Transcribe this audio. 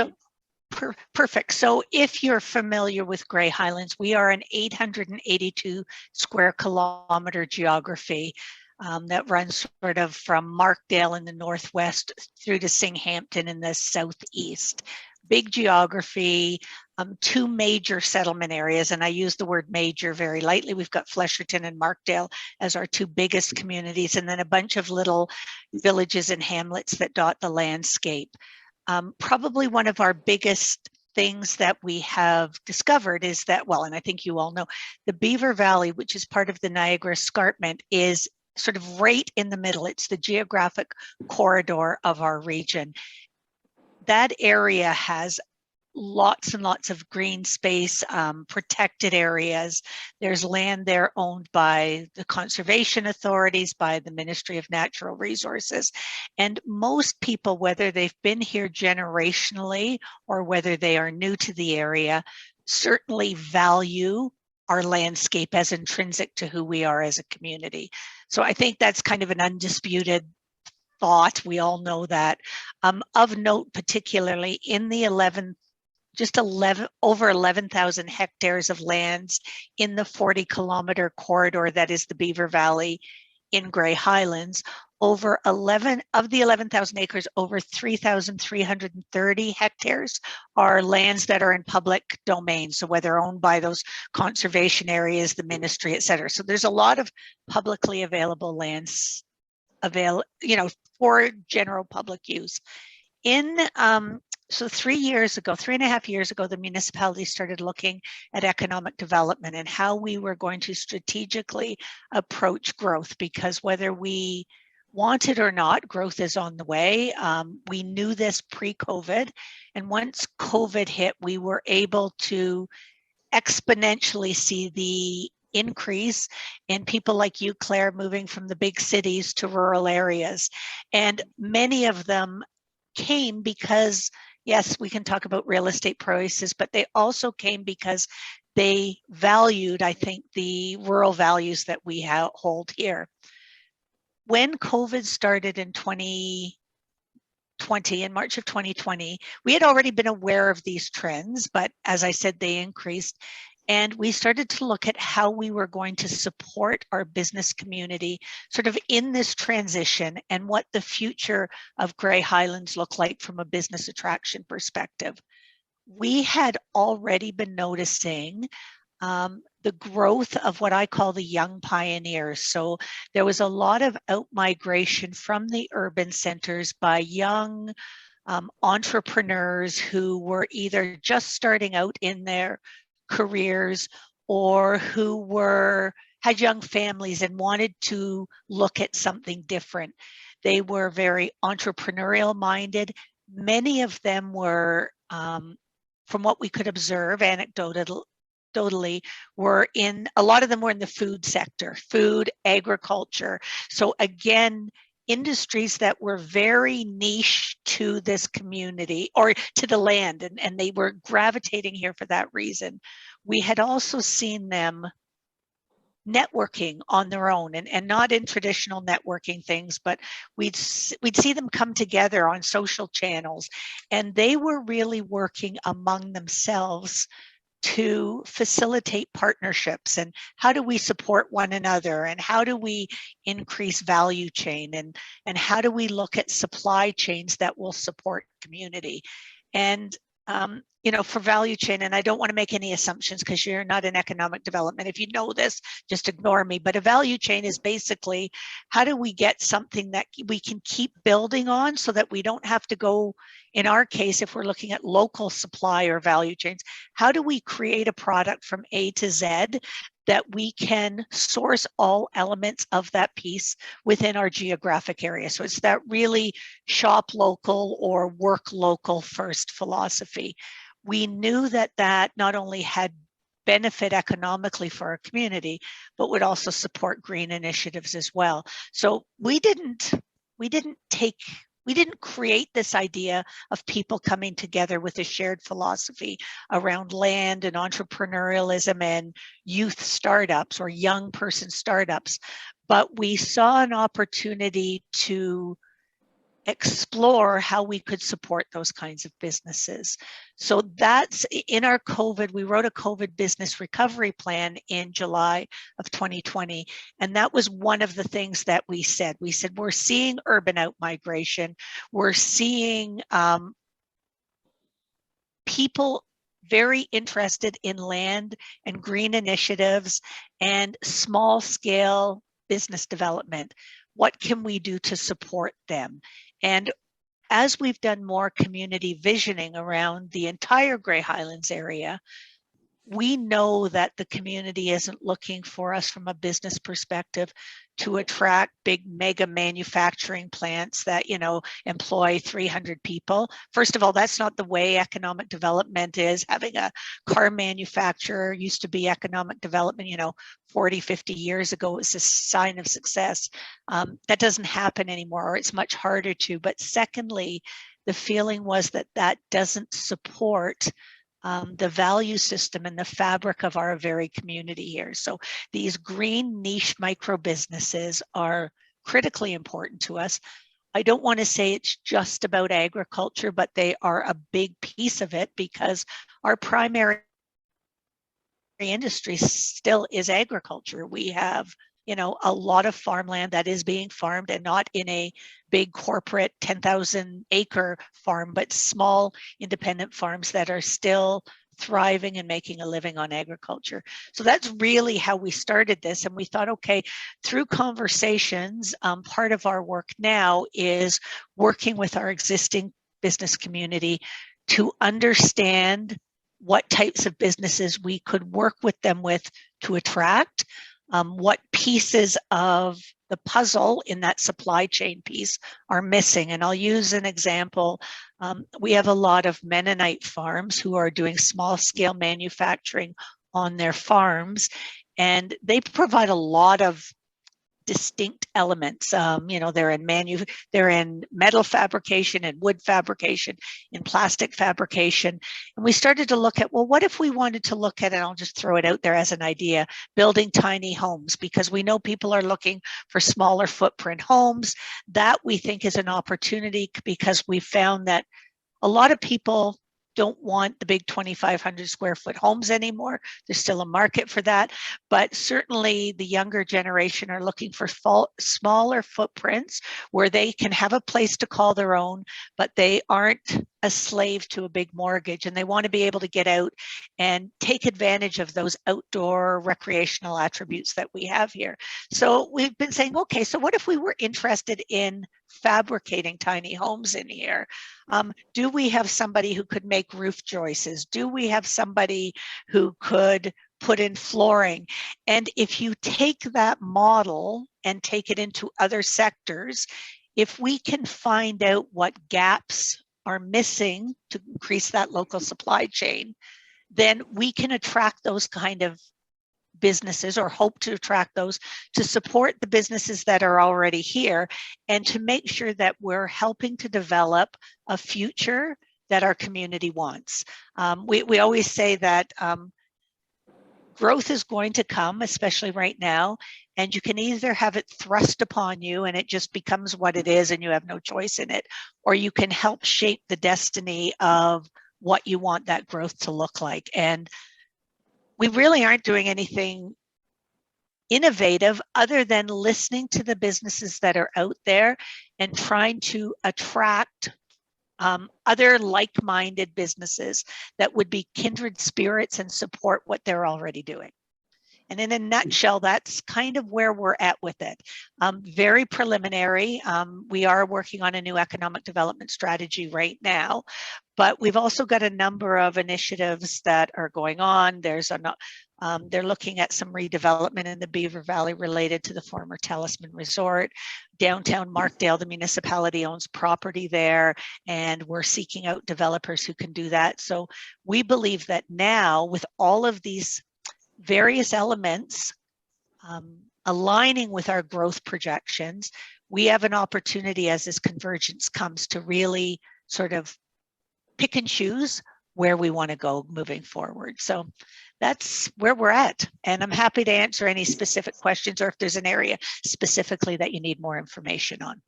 So perfect. So if you're familiar with Grey Highlands, we are an 882 square kilometer geography that runs sort of from Markdale in the northwest through to Singhampton in the southeast. Big geography, two major settlement areas, and I use the word major very lightly. We've got Flesherton and Markdale as our two biggest communities, and then a bunch of little villages and hamlets that dot the landscape. Probably one of our biggest things that we have discovered is that, well, and I think you all know, the Beaver Valley, which is part of the Niagara Escarpment, is sort of right in the middle. It's the geographic corridor of our region. That area has lots and lots of green space, protected areas. There's land there owned by the conservation authorities, by the Ministry of Natural Resources. And most people, whether they've been here generationally or whether they are new to the area, certainly value our landscape as intrinsic to who we are as a community. So I think that's kind of an undisputed thought. We all know that. Of note, particularly in the over 11,000 hectares of lands in the 40-kilometer corridor that is the Beaver Valley in Grey Highlands. Over 11 of the 11,000 acres, over 3,330 hectares are lands that are in public domain. So whether owned by those conservation areas, the ministry, et cetera. So there's a lot of publicly available lands for general public use. So 3.5 years ago, the municipality started looking at economic development and how we were going to strategically approach growth, because whether we want it or not, growth is on the way. We knew this pre-COVID, and once COVID hit, we were able to exponentially see the increase in people like you, Claire, moving from the big cities to rural areas. And many of them came because, yes, we can talk about real estate prices, but they also came because they valued, I think, the rural values that we hold here. When COVID started in 2020, in March of 2020, we had already been aware of these trends, but as I said, they increased. And we started to look at how we were going to support our business community sort of in this transition and what the future of Grey Highlands looked like from a business attraction perspective. We had already been noticing the growth of what I call the young pioneers. So there was a lot of out-migration from the urban centers by young entrepreneurs who were either just starting out in their careers or who had young families and wanted to look at something different. They were very entrepreneurial minded. Many of them were, from what we could observe anecdotally, a lot of them were in the food sector, food, agriculture. So again, industries that were very niche to this community or to the land, and they were gravitating here for that reason. We had also seen them networking on their own, and not in traditional networking things, but we'd see them come together on social channels, and they were really working among themselves to facilitate partnerships, and how do we support one another, and how do we increase value chain, and how do we look at supply chains that will support community. And for value chain, and I don't want to make any assumptions because you're not in economic development. If you know this, just ignore me. But a value chain is basically, how do we get something that we can keep building on so that we don't have to go, in our case, if we're looking at local supply or value chains, how do we create a product from A to Z that we can source all elements of that piece within our geographic area? So it's that really shop local or work local first philosophy. We knew that not only had benefit economically for our community, but would also support green initiatives as well. So we didn't create this idea of people coming together with a shared philosophy around land and entrepreneurialism and youth startups or young person startups, but we saw an opportunity to explore how we could support those kinds of businesses. So that's in our COVID, we wrote a COVID business recovery plan in July of 2020. And that was one of the things that we said. We said, we're seeing urban outmigration. We're seeing people very interested in land and green initiatives and small scale business development. What can we do to support them? And as we've done more community visioning around the entire Grey Highlands area, we know that the community isn't looking for us from a business perspective to attract big mega manufacturing plants that, you know, employ 300 people. First of all, that's not the way economic development is. Having a car manufacturer used to be economic development, you know, 40, 50 years ago. It was a sign of success. That doesn't happen anymore, or it's much harder to. But secondly, the feeling was that that doesn't support the value system and the fabric of our very community here. So these green niche micro businesses are critically important to us. I don't want to say it's just about agriculture, but they are a big piece of it because our primary industry still is agriculture. We have, you know, a lot of farmland that is being farmed, and not in a big corporate 10,000 acre farm, but small independent farms that are still thriving and making a living on agriculture. So that's really how we started this. And we thought, okay, through conversations, part of our work now is working with our existing business community to understand what types of businesses we could work with them with to attract, what pieces of the puzzle in that supply chain piece are missing. And I'll use an example. We have a lot of Mennonite farms who are doing small scale manufacturing on their farms, and they provide a lot of distinct elements. You know, they're in metal fabrication and wood fabrication, in plastic fabrication. And we started to look at, well, what if we wanted to look at, and I'll just throw it out there as an idea, building tiny homes, because we know people are looking for smaller footprint homes. That we think is an opportunity, because we found that a lot of people don't want the big 2,500 square foot homes anymore. There's still a market for that, but certainly the younger generation are looking for smaller footprints where they can have a place to call their own, but they aren't a slave to a big mortgage, and they want to be able to get out and take advantage of those outdoor recreational attributes that we have here. So we've been saying, okay, so what if we were interested in fabricating tiny homes in here? Do we have somebody who could make roof joists? Do we have somebody who could put in flooring? And if you take that model and take it into other sectors, if we can find out what gaps are missing to increase that local supply chain, then we can attract those kind of businesses, or hope to attract those, to support the businesses that are already here, and to make sure that we're helping to develop a future that our community wants. We always say that growth is going to come, especially right now, and you can either have it thrust upon you and it just becomes what it is and you have no choice in it, or you can help shape the destiny of what you want that growth to look like. And we really aren't doing anything innovative other than listening to the businesses that are out there and trying to attract other like-minded businesses that would be kindred spirits and support what they're already doing. And in a nutshell, that's kind of where we're at with it. Very preliminary. We are working on a new economic development strategy right now, but we've also got a number of initiatives that are going on. They're looking at some redevelopment in the Beaver Valley related to the former Talisman Resort. Downtown Markdale, the municipality owns property there, and we're seeking out developers who can do that. So we believe that now, with all of these various elements aligning with our growth projections, we have an opportunity as this convergence comes to really sort of pick and choose where we want to go moving forward. So that's where we're at. And I'm happy to answer any specific questions, or if there's an area specifically that you need more information on.